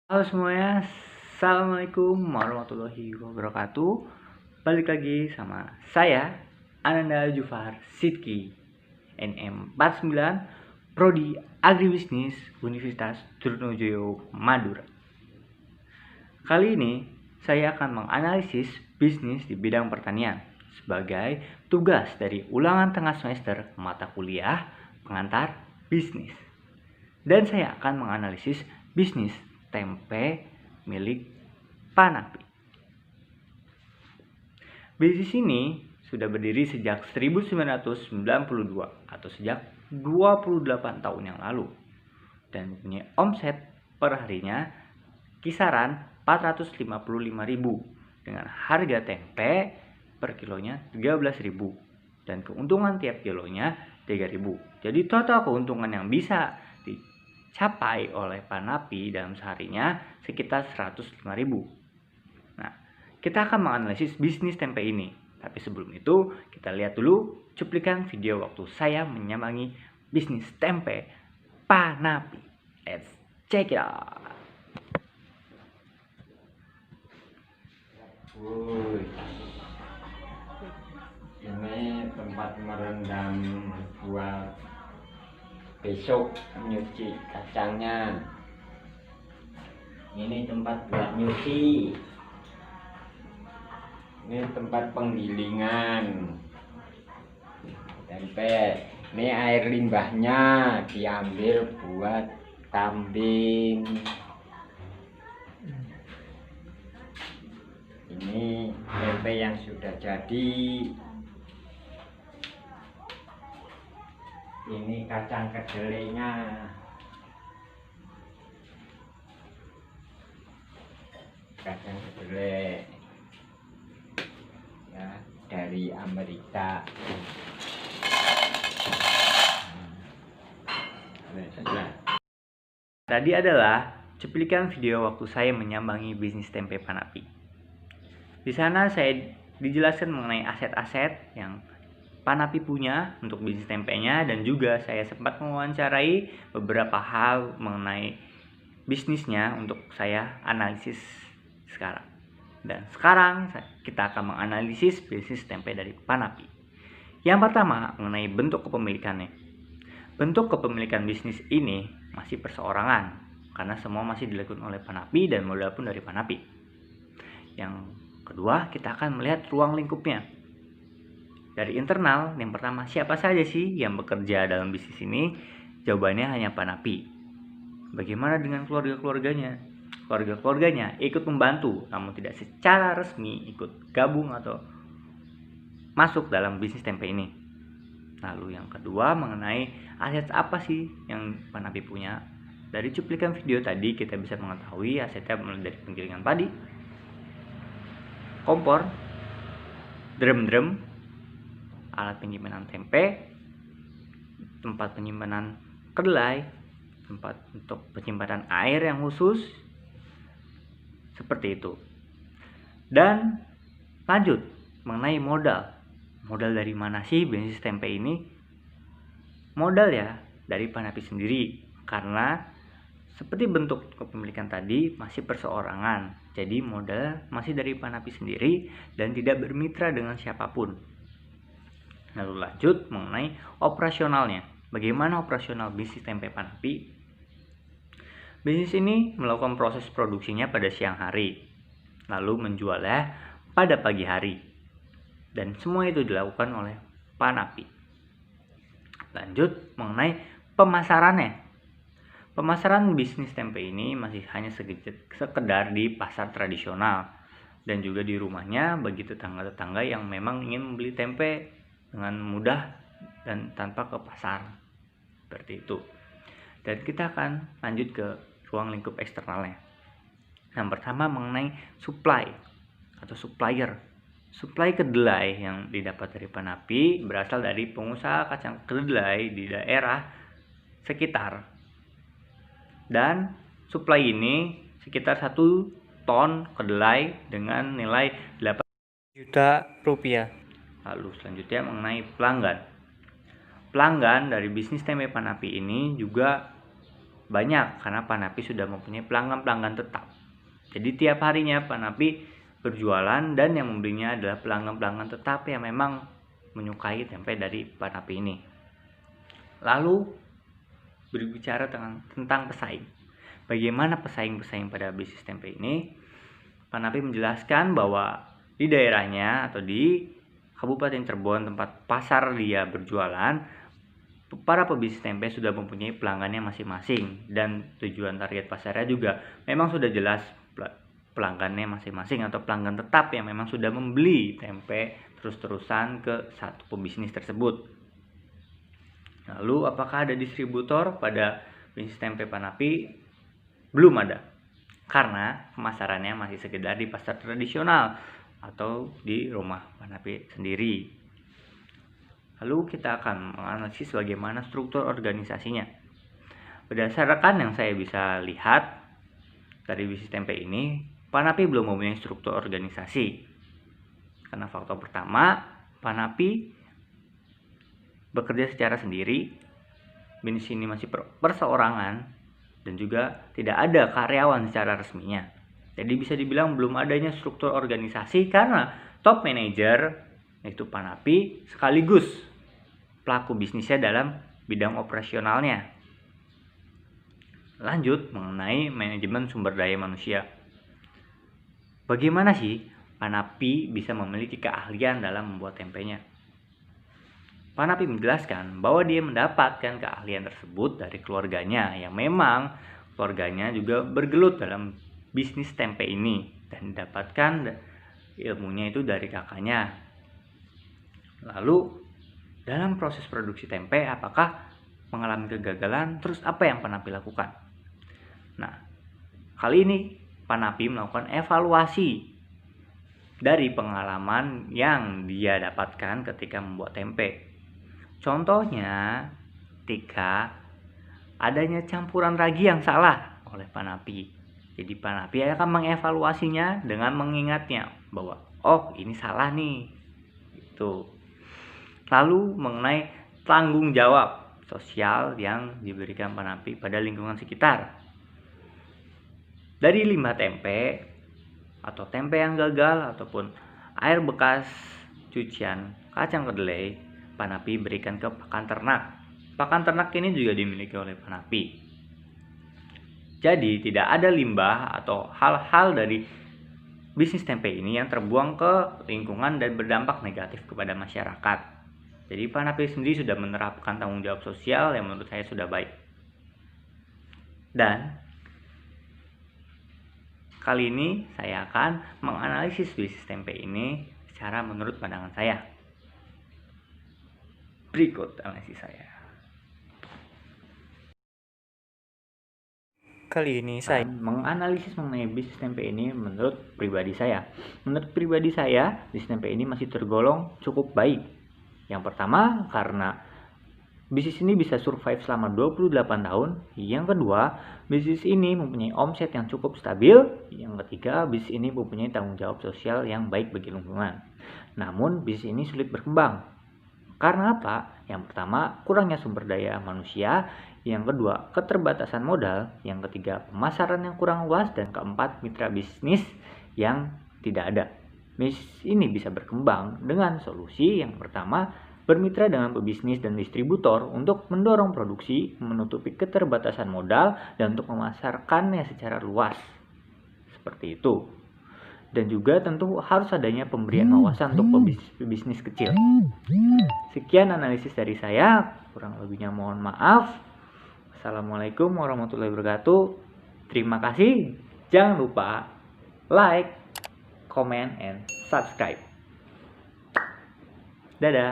Halo semuanya, Assalamualaikum warahmatullahi wabarakatuh. Balik lagi sama saya, Ananda Jufar Sidki, NM49, Prodi Agribisnis Universitas Trunojoyo Madura. Kali ini saya akan menganalisis bisnis di bidang pertanian sebagai tugas dari ulangan tengah semester mata kuliah pengantar bisnis. Dan saya akan menganalisis bisnis tempe milik Panapi. Bisnis ini sudah berdiri sejak 1992 atau sejak 28 tahun yang lalu dan mempunyai omset per harinya kisaran 455.000 dengan harga tempe per kilonya 13.000 dan keuntungan tiap kilonya 3.000. Jadi total keuntungan yang bisa dicapai oleh Panapi dalam seharinya sekitar 105.000. Nah, kita akan menganalisis bisnis tempe ini. Tapi sebelum itu, kita lihat dulu cuplikan video waktu saya menyambangi bisnis tempe Panapi. Let's check it out. Ini tempat merendam buat besok nyuci kacangnya. Ini tempat buat nyuci. Ini tempat penggilingan tempe. Ini air limbahnya diambil buat kambing. Ini tempe yang sudah jadi. Ini kacang kedelainya. Kacang kedelai ya dari Amerika. Tadi adalah cuplikan video waktu saya menyambangi bisnis tempe Panapi. Di sana saya dijelaskan mengenai aset-aset yang Panapi punya untuk bisnis tempenya dan juga saya sempat mewawancarai beberapa hal mengenai bisnisnya untuk saya analisis sekarang. Dan sekarang kita akan menganalisis bisnis tempe dari Panapi. Yang pertama mengenai bentuk kepemilikannya. Bentuk kepemilikan bisnis ini masih perseorangan karena semua masih dilakukan oleh Panapi dan modal pun dari Panapi. Yang kedua, kita akan melihat ruang lingkupnya. Dari internal, yang pertama, siapa saja sih yang bekerja dalam bisnis ini? Jawabannya hanya Panapi. Bagaimana dengan keluarga-keluarganya? Keluarga-keluarganya ikut membantu, namun tidak secara resmi ikut gabung atau masuk dalam bisnis tempe ini. Lalu yang kedua, mengenai aset apa sih yang Panapi punya? Dari cuplikan video tadi kita bisa mengetahui asetnya mulai dari penggilingan padi, kompor, drum, alat penyimpanan tempe, tempat penyimpanan kedelai, tempat untuk penyimpanan air yang khusus, seperti itu. Dan lanjut mengenai modal. Modal dari mana sih bisnis tempe ini? Modal ya dari Panapi sendiri, karena seperti bentuk kepemilikan tadi masih perseorangan. Jadi modal masih dari Panapi sendiri dan tidak bermitra dengan siapapun. Lalu lanjut mengenai operasionalnya. Bagaimana operasional bisnis tempe Panapi? Bisnis ini melakukan proses produksinya pada siang hari, lalu menjualnya pada pagi hari. Dan semua itu dilakukan oleh Panapi. Lanjut mengenai pemasarannya. Pemasaran bisnis tempe ini masih hanya sekedar di pasar tradisional dan juga di rumahnya bagi tetangga-tetangga yang memang ingin membeli tempe dengan mudah dan tanpa ke pasar, seperti itu. Dan kita akan lanjut ke ruang lingkup eksternalnya. Yang pertama mengenai supply atau supplier. Supply kedelai yang didapat dari Panapi berasal dari pengusaha kacang kedelai di daerah sekitar. Dan supply ini sekitar 1 ton kedelai dengan nilai 8 juta rupiah. Lalu selanjutnya mengenai pelanggan. Pelanggan dari bisnis tempe Panapi ini juga banyak karena Panapi sudah mempunyai pelanggan-pelanggan tetap. Jadi tiap harinya Panapi berjualan dan yang membelinya adalah pelanggan-pelanggan tetap yang memang menyukai tempe dari Panapi ini. Lalu berbicara tentang pesaing. Bagaimana pesaing-pesaing pada bisnis tempe ini? Panapi menjelaskan bahwa di daerahnya atau di Kabupaten Cirebon tempat pasar dia berjualan, para pebisnis tempe sudah mempunyai pelanggannya masing-masing dan tujuan target pasarnya juga memang sudah jelas, pelanggannya masing-masing atau pelanggan tetap yang memang sudah membeli tempe terus-terusan ke satu pebisnis tersebut. Lalu apakah ada distributor pada bisnis tempe Panapi? Belum ada, karena pemasarannya masih sekedar di pasar tradisional atau di rumah Panapi sendiri. Lalu kita akan menganalisis bagaimana struktur organisasinya. Berdasarkan yang saya bisa lihat dari bisnis tempe ini, Panapi belum mempunyai struktur organisasi. Karena faktor pertama, Panapi bekerja secara sendiri, bisnis ini masih perseorangan, dan juga tidak ada karyawan secara resminya. Jadi bisa dibilang belum adanya struktur organisasi karena top manager yaitu Panapi sekaligus pelaku bisnisnya dalam bidang operasionalnya. Lanjut mengenai manajemen sumber daya manusia. Bagaimana sih Panapi bisa memiliki keahlian dalam membuat tempenya? Panapi menjelaskan bahwa dia mendapatkan keahlian tersebut dari keluarganya yang memang keluarganya juga bergelut dalam bisnis tempe ini dan mendapatkan ilmunya itu dari kakaknya. Lalu dalam proses produksi tempe apakah mengalami kegagalan? Terus apa yang Panapi lakukan? Nah, kali ini Panapi melakukan evaluasi dari pengalaman yang dia dapatkan ketika membuat tempe. Contohnya, ketika adanya campuran ragi yang salah oleh Panapi. Jadi Panapi akan mengevaluasinya dengan mengingatnya bahwa oh ini salah nih. Gitu. Lalu mengenai tanggung jawab sosial yang diberikan Panapi pada lingkungan sekitar. Dari limbah tempe atau tempe yang gagal ataupun air bekas cucian kacang kedelai, Panapi berikan ke pakan ternak. Pakan ternak ini juga dimiliki oleh Panapi. Jadi tidak ada limbah atau hal-hal dari bisnis tempe ini yang terbuang ke lingkungan dan berdampak negatif kepada masyarakat. Jadi Panapi sendiri sudah menerapkan tanggung jawab sosial yang menurut saya sudah baik. Dan kali ini saya akan menganalisis bisnis tempe ini secara menurut pandangan saya. Berikut analisis saya. Kali ini saya menganalisis mengenai bisnis tempe ini menurut pribadi saya. Menurut pribadi saya, bisnis tempe ini masih tergolong cukup baik. Yang pertama, karena bisnis ini bisa survive selama 28 tahun. Yang kedua, bisnis ini mempunyai omset yang cukup stabil. Yang ketiga, bisnis ini mempunyai tanggung jawab sosial yang baik bagi lingkungan. Namun, bisnis ini sulit berkembang. Karena apa? Yang pertama, kurangnya sumber daya manusia. Yang kedua, keterbatasan modal. Yang ketiga, pemasaran yang kurang luas. Dan keempat, mitra bisnis yang tidak ada. Bisnis ini bisa berkembang dengan solusi yang pertama, bermitra dengan pebisnis dan distributor untuk mendorong produksi, menutupi keterbatasan modal, dan untuk memasarkannya secara luas. Seperti itu. Dan juga tentu harus adanya pemberian wawasan untuk pebisnis kecil. Sekian analisis dari saya, kurang lebihnya mohon maaf. Assalamualaikum warahmatullahi wabarakatuh. Terima kasih. Jangan lupa like, comment, and subscribe. Dadah.